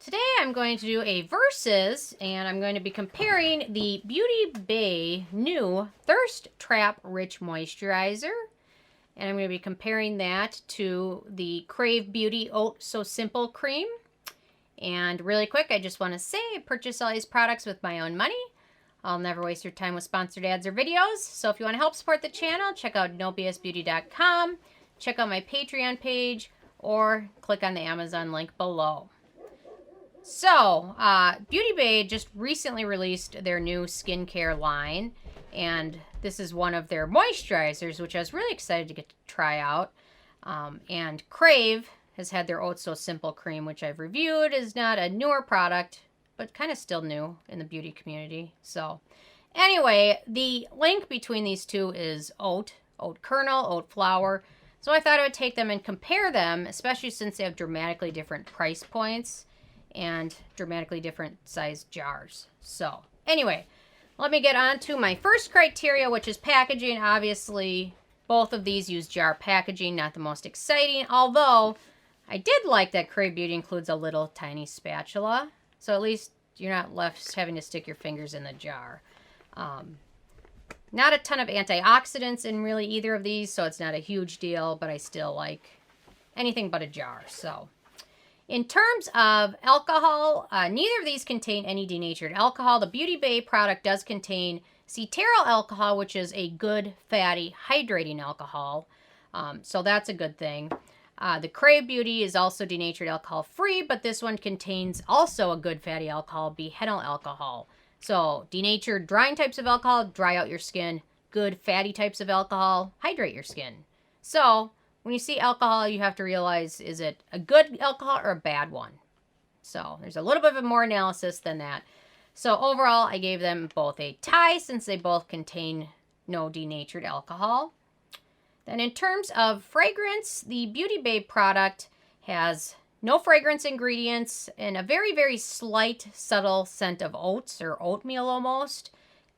Today I'm going to do a versus, and I'm going to be comparing the Beauty Bay new Thirst Trap Rich Moisturizer. And I'm going to be comparing that to the Krave Beauty Oh So Simple Cream. And really quick, I just want to say I purchase all these products with my own money. I'll never waste your time with sponsored ads or videos. So if you want to help support the channel, check out nobsbeauty.com, check out my Patreon page, or click on the Amazon link below. So, Beauty Bay just recently released their new skincare line, and this is one of their moisturizers, which I was really excited to get to try out. And Krave has had their Oh So Simple Cream, which I've reviewed. Is not a newer product, but kind of still new in the beauty community. So, anyway, the link between these two is oat kernel, oat flour. So I thought I would take them and compare them, especially since they have dramatically different price points and dramatically different sized jars. So anyway, let me get on to my first criteria, which is packaging. Obviously, both of these use jar packaging, not the most exciting, although I did like that Krave Beauty includes a little tiny spatula, so at least you're not left having to stick your fingers in the jar. Not a ton of antioxidants in really either of these, so it's not a huge deal, but I still like anything but a jar. So in terms of alcohol, neither of these contain any denatured alcohol. The Beauty Bay product does contain Cetearyl alcohol, which is a good fatty hydrating alcohol. So that's a good thing. The Krave Beauty is also denatured alcohol free, but this one contains also a good fatty alcohol, phenol alcohol. So denatured drying types of alcohol dry out your skin. Good fatty types of alcohol hydrate your skin. So when you see alcohol, you have to realize, is it a good alcohol or a bad one? So there's a little bit of more analysis than that. So overall, I gave them both a tie since they both contain no denatured alcohol. Then in terms of fragrance, the Beauty Bay product has no fragrance ingredients and a very, very slight, subtle scent of oats or oatmeal almost.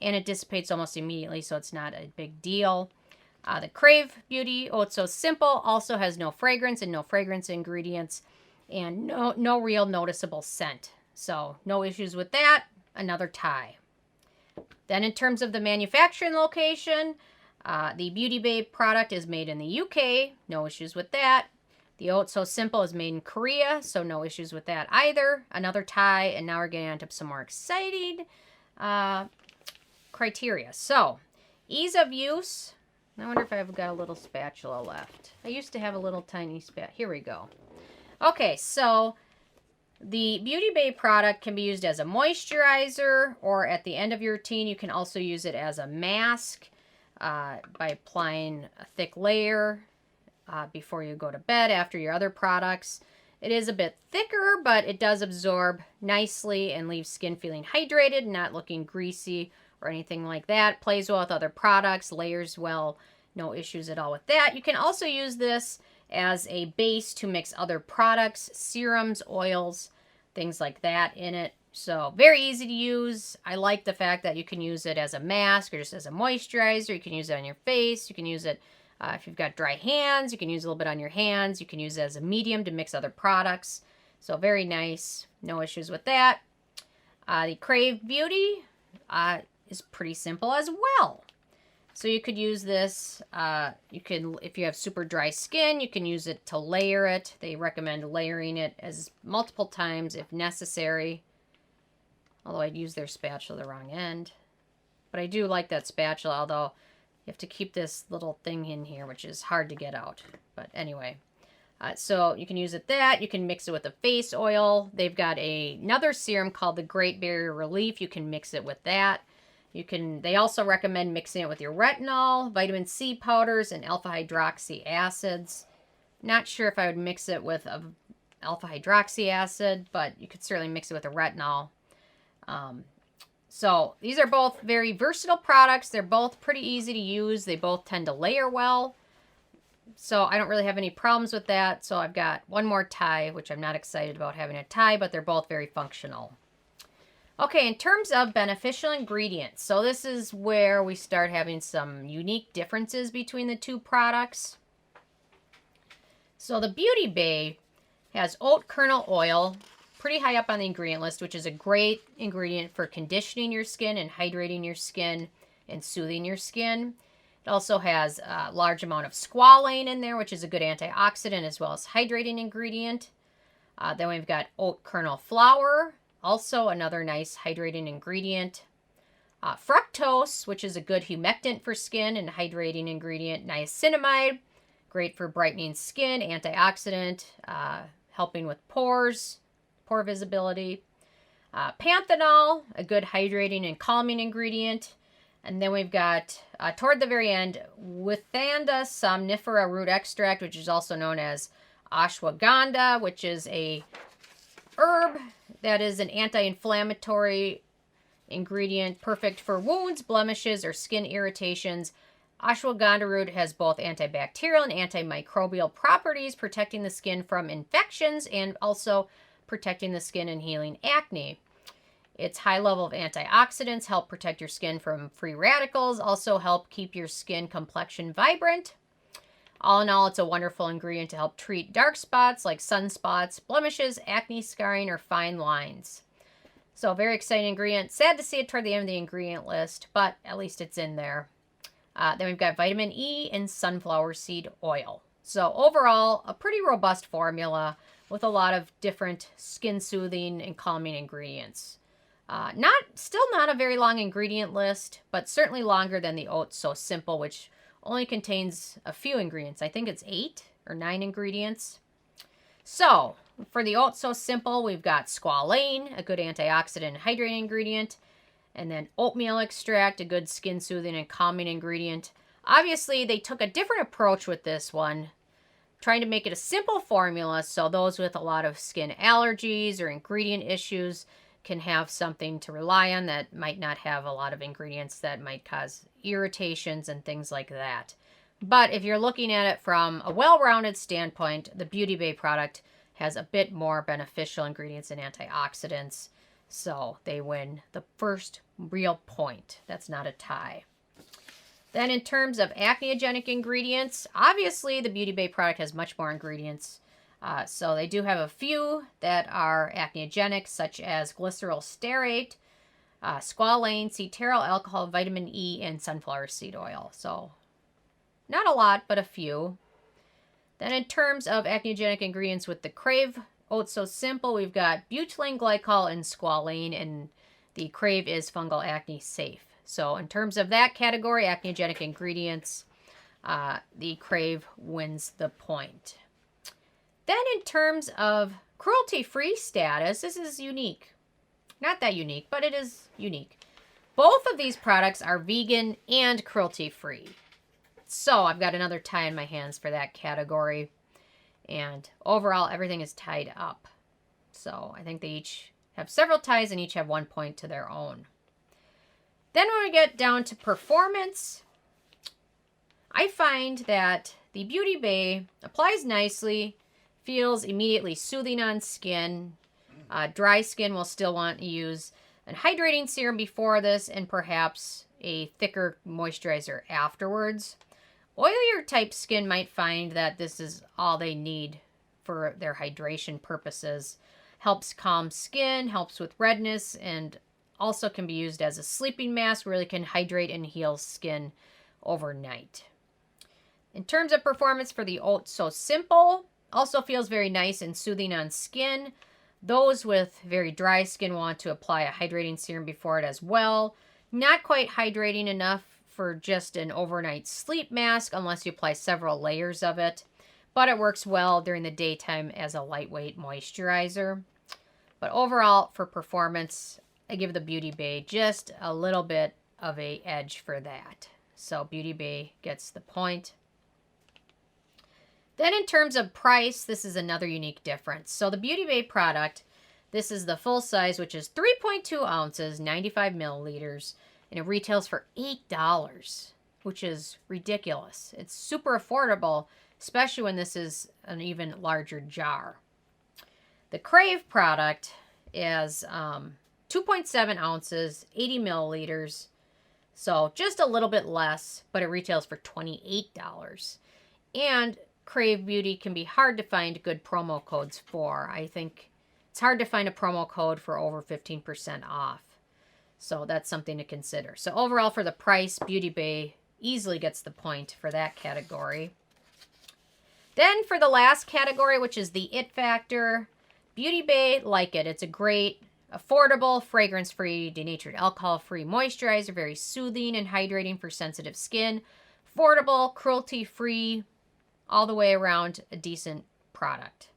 And it dissipates almost immediately, so it's not a big deal. The Krave Beauty Oh So Simple also has no fragrance and no fragrance ingredients and no real noticeable scent. So no issues with that. Another tie. Then in terms of the manufacturing location, the Beauty Bay product is made in the UK. No issues with that. The Oh So Simple is made in Korea, so no issues with that either. Another tie, and now we're getting on to some more exciting criteria. So, ease of use. I wonder if I've got a little spatula left. I used to have a little tiny Here we go. Okay, so the Beauty Bay product can be used as a moisturizer, or at the end of your routine, you can also use it as a mask by applying a thick layer before you go to bed after your other products. It is a bit thicker, but it does absorb nicely and leaves skin feeling hydrated, not looking greasy or anything like that. Plays well with other products, layers well, no issues at all with that. You can also use this as a base to mix other products, serums, oils, things like that in it. So very easy to use. I like the fact that you can use it as a mask or just as a moisturizer. You can use it on your face. You can use it if you've got dry hands. You can use it a little bit on your hands. You can use it as a medium to mix other products. So very nice. No issues with that. The Krave Beauty is pretty simple as well. So you could use this, if you have super dry skin, you can use it to layer it. They recommend layering it as multiple times if necessary. Although I'd use their spatula the wrong end. But I do like that spatula, although you have to keep this little thing in here, which is hard to get out. But anyway, so you can use it that. You can mix it with a face oil. They've got another serum called the Great Barrier Relief. You can mix it with that. They also recommend mixing it with your retinol, vitamin C powders, and alpha hydroxy acids. Not sure if I would mix it with alpha hydroxy acid, but you could certainly mix it with a retinol. So these are both very versatile products. They're both pretty easy to use. They both tend to layer well. So I don't really have any problems with that. So I've got one more tie, which I'm not excited about having a tie, but they're both very functional. Okay, in terms of beneficial ingredients, so this is where we start having some unique differences between the two products. So the Beauty Bay has oat kernel oil, pretty high up on the ingredient list, which is a great ingredient for conditioning your skin and hydrating your skin and soothing your skin. It also has a large amount of squalane in there, which is a good antioxidant as well as hydrating ingredient. Then we've got oat kernel flour, also another nice hydrating ingredient. Fructose, which is a good humectant for skin and hydrating ingredient. Niacinamide, great for brightening skin, antioxidant, helping with pores, pore visibility. Panthenol, a good hydrating and calming ingredient. And then we've got, toward the very end, Withania somnifera root extract, which is also known as ashwagandha, which is a herb that is an anti-inflammatory ingredient, perfect for wounds, blemishes, or skin irritations. Ashwagandha root has both antibacterial and antimicrobial properties, protecting the skin from infections and also protecting the skin and healing acne. Its high level of antioxidants help protect your skin from free radicals, also help keep your skin complexion vibrant. All in all, it's a wonderful ingredient to help treat dark spots like sunspots, blemishes, acne scarring, or fine lines. So, very exciting ingredient. Sad to see it toward the end of the ingredient list, but at least it's in there. Then we've got vitamin E and sunflower seed oil. So, overall, a pretty robust formula with a lot of different skin soothing and calming ingredients. Still not a very long ingredient list, but certainly longer than the OATS So Simple, which only contains a few ingredients. I think it's 8 or 9 ingredients. So, for the OATS So Simple, we've got squalane, a good antioxidant and hydrating ingredient, and then oatmeal extract, a good skin soothing and calming ingredient. Obviously, they took a different approach with this one, trying to make it a simple formula so those with a lot of skin allergies or ingredient issues can have something to rely on that might not have a lot of ingredients that might cause irritations and things like that. But if you're looking at it from a well-rounded standpoint, the Beauty Bay product has a bit more beneficial ingredients and antioxidants, so they win the first real point. That's not a tie. Then in terms of acneogenic ingredients, obviously the Beauty Bay product has much more ingredients. So they do have a few that are acneogenic, such as Glyceryl Stearate, Squalane, Cetearyl alcohol, vitamin E, and sunflower seed oil. So not a lot, but a few. Then in terms of acneogenic ingredients with the Krave OATS So Simple, we've got Butylene Glycol and Squalane, and the Krave is fungal acne safe. So in terms of that category, acneogenic ingredients, the Krave wins the point. Then in terms of cruelty-free status, this is unique. Not that unique, but it is unique. Both of these products are vegan and cruelty-free. So I've got another tie in my hands for that category. And overall, everything is tied up. So I think they each have several ties and each have 1 point to their own. Then when we get down to performance, I find that the Beauty Bay applies nicely, feels immediately soothing on skin. Dry skin will still want to use a hydrating serum before this and perhaps a thicker moisturizer afterwards. Oilier type skin might find that this is all they need for their hydration purposes. Helps calm skin, helps with redness, and also can be used as a sleeping mask, really can hydrate and heal skin overnight. In terms of performance for the OATS So Simple, also feels very nice and soothing on skin. Those with very dry skin want to apply a hydrating serum before it as well. Not quite hydrating enough for just an overnight sleep mask unless you apply several layers of it. But it works well during the daytime as a lightweight moisturizer. But overall, for performance, I give the Beauty Bay just a little bit of an edge for that. So Beauty Bay gets the point. Then in terms of price, this is another unique difference. So the Beauty Bay product, this is the full size, which is 3.2 ounces, 95 milliliters, and it retails for $8, which is ridiculous. It's super affordable, especially when this is an even larger jar. The Krave product is 2.7 ounces, 80 milliliters, so just a little bit less, but it retails for $28. And Krave Beauty can be hard to find good promo codes for. I think It's hard to find a promo code for over 15% off. So that's something to consider. So overall for the price, Beauty Bay easily gets the point for that category. Then for the last category, which is the it factor, Beauty Bay, like it. It's a great, affordable, fragrance-free, denatured alcohol-free moisturizer, very soothing and hydrating for sensitive skin. Affordable, cruelty-free, all the way around a decent product.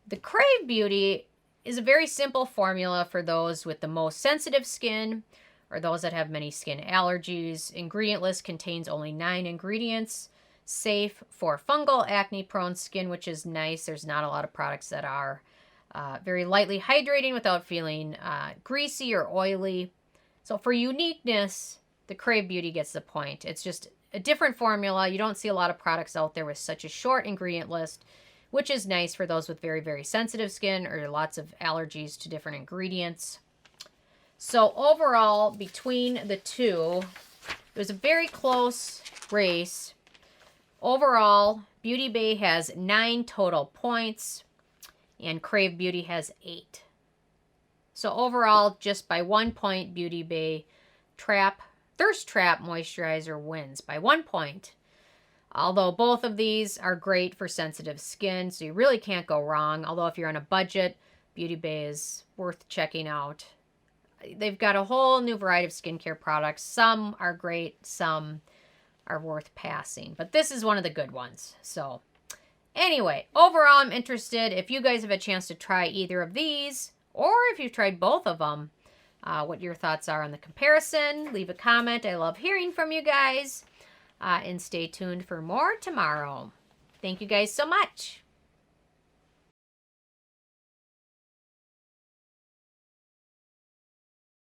The Krave Beauty is a very simple formula for those with the most sensitive skin or those that have many skin allergies. Ingredient list contains only 9 ingredients. Safe for fungal, acne-prone skin, which is nice. There's not a lot of products that are very lightly hydrating without feeling greasy or oily. So for uniqueness, the Krave Beauty gets the point. It's just a different formula. You don't see a lot of products out there with such a short ingredient list, which is nice for those with very, very sensitive skin or lots of allergies to different ingredients. So overall, between the two, it was a very close race. Overall, Beauty Bay has 9 total points, and Krave Beauty has 8. So overall, just by 1 point, Beauty Bay Thirst Trap Moisturizer wins by 1 point. Although both of these are great for sensitive skin, so you really can't go wrong. Although if you're on a budget, Beauty Bay is worth checking out. They've got a whole new variety of skincare products. Some are great, some are worth passing. But this is one of the good ones. So anyway, overall, I'm interested if you guys have a chance to try either of these, or if you've tried both of them, what your thoughts are on the comparison. Leave a comment. I love hearing from you guys. And stay tuned for more tomorrow. Thank you guys so much.